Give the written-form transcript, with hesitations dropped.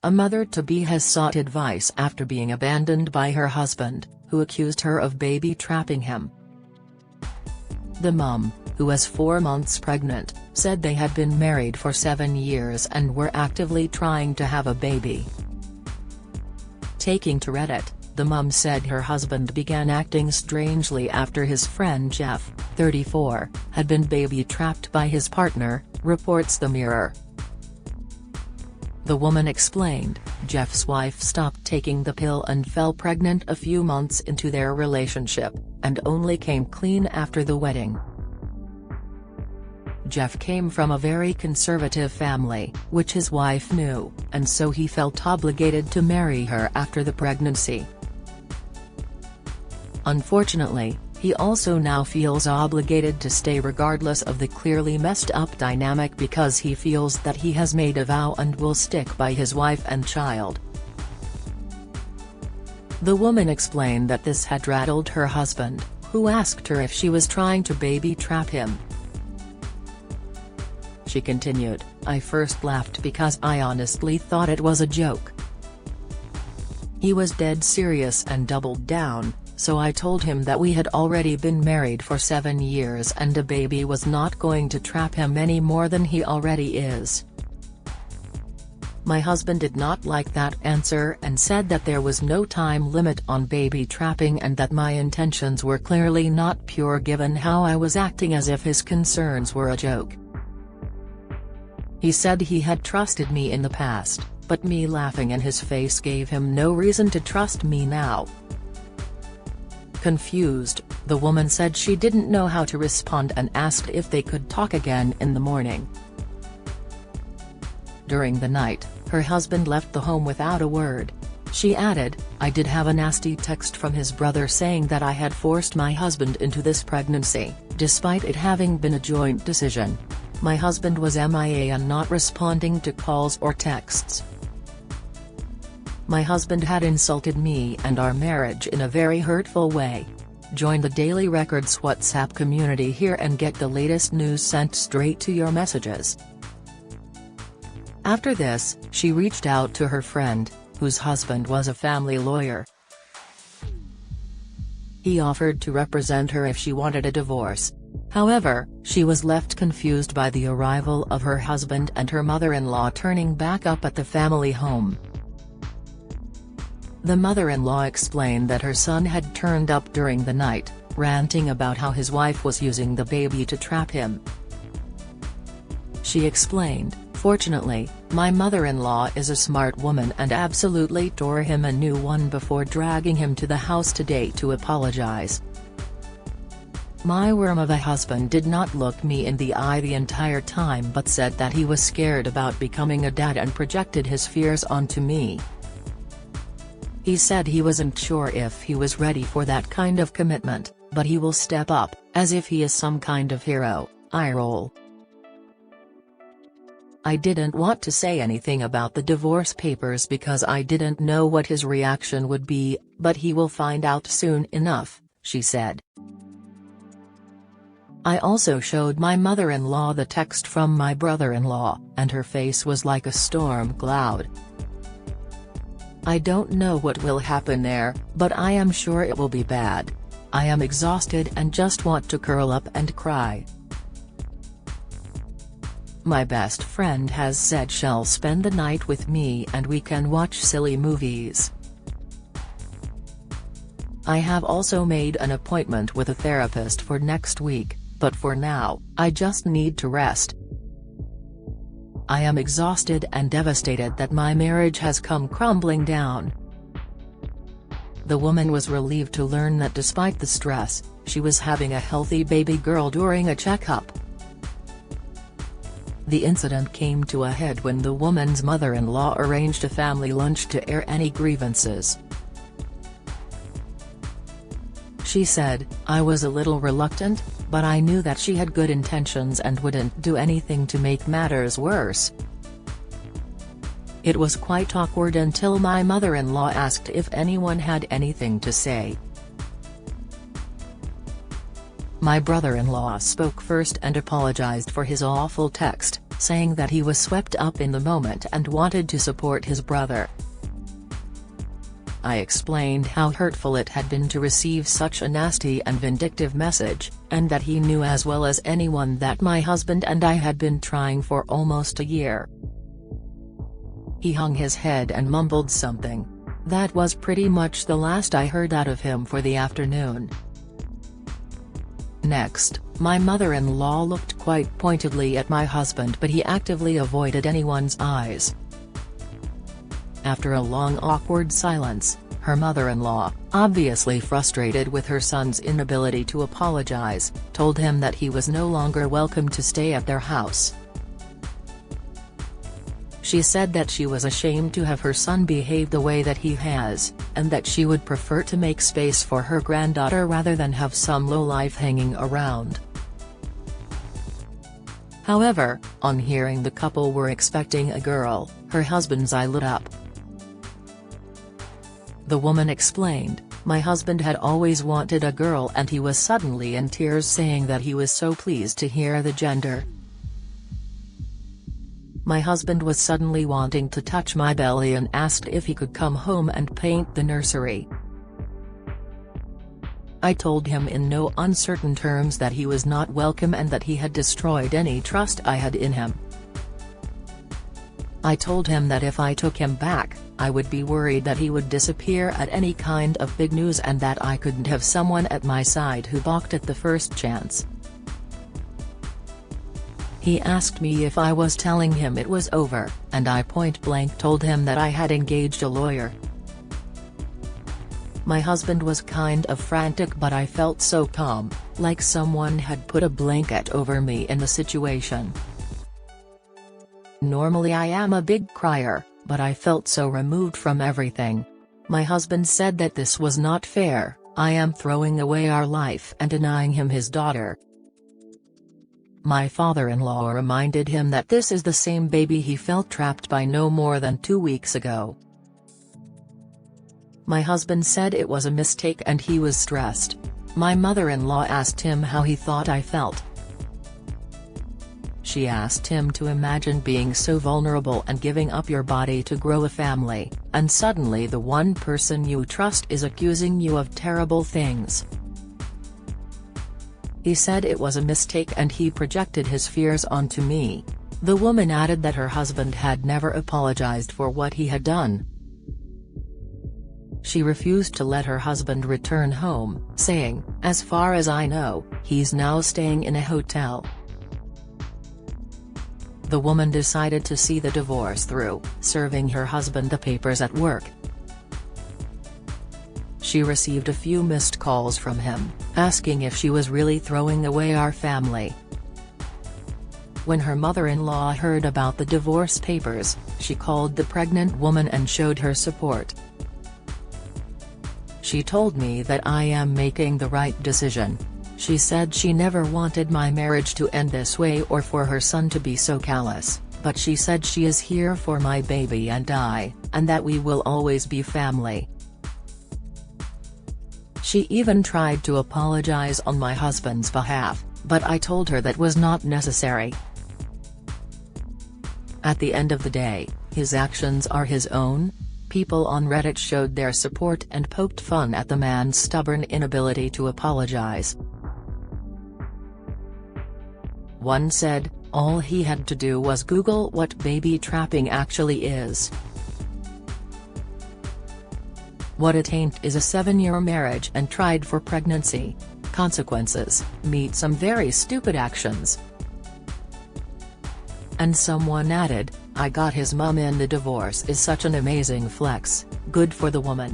A mother-to-be has sought advice after being abandoned by her husband, who accused her of baby-trapping him. The mum, who was 4 months pregnant, said they had been married for 7 years and were actively trying to have a baby. Taking to Reddit, the mum said her husband began acting strangely after his friend Jeff, 34, had been baby-trapped by his partner, reports The Mirror. The woman explained, Jeff's wife stopped taking the pill and fell pregnant a few months into their relationship, and only came clean after the wedding. Jeff came from a very conservative family, which his wife knew, and so he felt obligated to marry her after the pregnancy. Unfortunately, he also now feels obligated to stay regardless of the clearly messed up dynamic because he feels that he has made a vow and will stick by his wife and child. The woman explained that this had rattled her husband, who asked her if she was trying to baby-trap him. She continued, I first laughed because I honestly thought it was a joke. He was dead serious and doubled down, so I told him that we had already been married for 7 years and a baby was not going to trap him any more than he already is. My husband did not like that answer and said that there was no time limit on baby trapping and that my intentions were clearly not pure given how I was acting as if his concerns were a joke. He said he had trusted me in the past, but me laughing in his face gave him no reason to trust me now. Confused, the woman said she didn't know how to respond and asked if they could talk again in the morning. During the night, her husband left the home without a word. She added, I did have a nasty text from his brother saying that I had forced my husband into this pregnancy, despite it having been a joint decision. My husband was MIA and not responding to calls or texts. My husband had insulted me and our marriage in a very hurtful way. Join the Daily Records WhatsApp community here and get the latest news sent straight to your messages. After this, she reached out to her friend, whose husband was a family lawyer. He offered to represent her if she wanted a divorce. However, she was left confused by the arrival of her husband and her mother-in-law turning back up at the family home. The mother-in-law explained that her son had turned up during the night, ranting about how his wife was using the baby to trap him. She explained, fortunately, my mother-in-law is a smart woman and absolutely tore him a new one before dragging him to the house today to apologize. My worm of a husband did not look me in the eye the entire time but said that he was scared about becoming a dad and projected his fears onto me. He said he wasn't sure if he was ready for that kind of commitment, but he will step up, as if he is some kind of hero. Eye roll. I didn't want to say anything about the divorce papers because I didn't know what his reaction would be, but he will find out soon enough, she said. I also showed my mother-in-law the text from my brother-in-law, and her face was like a storm cloud. I don't know what will happen there, but I am sure it will be bad. I am exhausted and just want to curl up and cry. My best friend has said she'll spend the night with me and we can watch silly movies. I have also made an appointment with a therapist for next week, but for now, I just need to rest. I am exhausted and devastated that my marriage has come crumbling down. The woman was relieved to learn that despite the stress, she was having a healthy baby girl during a checkup. The incident came to a head when the woman's mother-in-law arranged a family lunch to air any grievances. She said, I was a little reluctant, but I knew that she had good intentions and wouldn't do anything to make matters worse. It was quite awkward until my mother-in-law asked if anyone had anything to say. My brother-in-law spoke first and apologized for his awful text, saying that he was swept up in the moment and wanted to support his brother. I explained how hurtful it had been to receive such a nasty and vindictive message, and that he knew as well as anyone that my husband and I had been trying for almost a year. He hung his head and mumbled something. That was pretty much the last I heard out of him for the afternoon. Next, my mother-in-law looked quite pointedly at my husband, but he actively avoided anyone's eyes. After a long awkward silence, her mother-in-law, obviously frustrated with her son's inability to apologize, told him that he was no longer welcome to stay at their house. She said that she was ashamed to have her son behave the way that he has, and that she would prefer to make space for her granddaughter rather than have some lowlife hanging around. However, on hearing the couple were expecting a girl, her husband's eye lit up. The woman explained, "My husband had always wanted a girl and he was suddenly in tears saying that he was so pleased to hear the gender. My husband was suddenly wanting to touch my belly and asked if he could come home and paint the nursery. I told him in no uncertain terms that he was not welcome and that he had destroyed any trust I had in him. I told him that if I took him back, I would be worried that he would disappear at any kind of big news and that I couldn't have someone at my side who balked at the first chance. He asked me if I was telling him it was over, and I point-blank told him that I had engaged a lawyer. My husband was kind of frantic, but I felt so calm, like someone had put a blanket over me in the situation. Normally I am a big crier, but I felt so removed from everything. My husband said that this was not fair, I am throwing away our life and denying him his daughter. My father-in-law reminded him that this is the same baby he felt trapped by no more than 2 weeks ago. My husband said it was a mistake and he was stressed. My mother-in-law asked him how he thought I felt. She asked him to imagine being so vulnerable and giving up your body to grow a family, and suddenly the one person you trust is accusing you of terrible things. He said it was a mistake and he projected his fears onto me. The woman added that her husband had never apologized for what he had done. She refused to let her husband return home, saying, "As far as I know, he's now staying in a hotel." The woman decided to see the divorce through, serving her husband the papers at work. She received a few missed calls from him, asking if she was really throwing away our family. When her mother-in-law heard about the divorce papers, she called the pregnant woman and showed her support. She told me that I am making the right decision. She said she never wanted my marriage to end this way or for her son to be so callous, but she said she is here for my baby and I, and that we will always be family. She even tried to apologize on my husband's behalf, but I told her that was not necessary. At the end of the day, his actions are his own. People on Reddit showed their support and poked fun at the man's stubborn inability to apologize. One said, all he had to do was Google what baby trapping actually is. What it ain't is a 7-year marriage and tried for pregnancy. Consequences, meet some very stupid actions. And someone added, I got his mum in the divorce is such an amazing flex, good for the woman.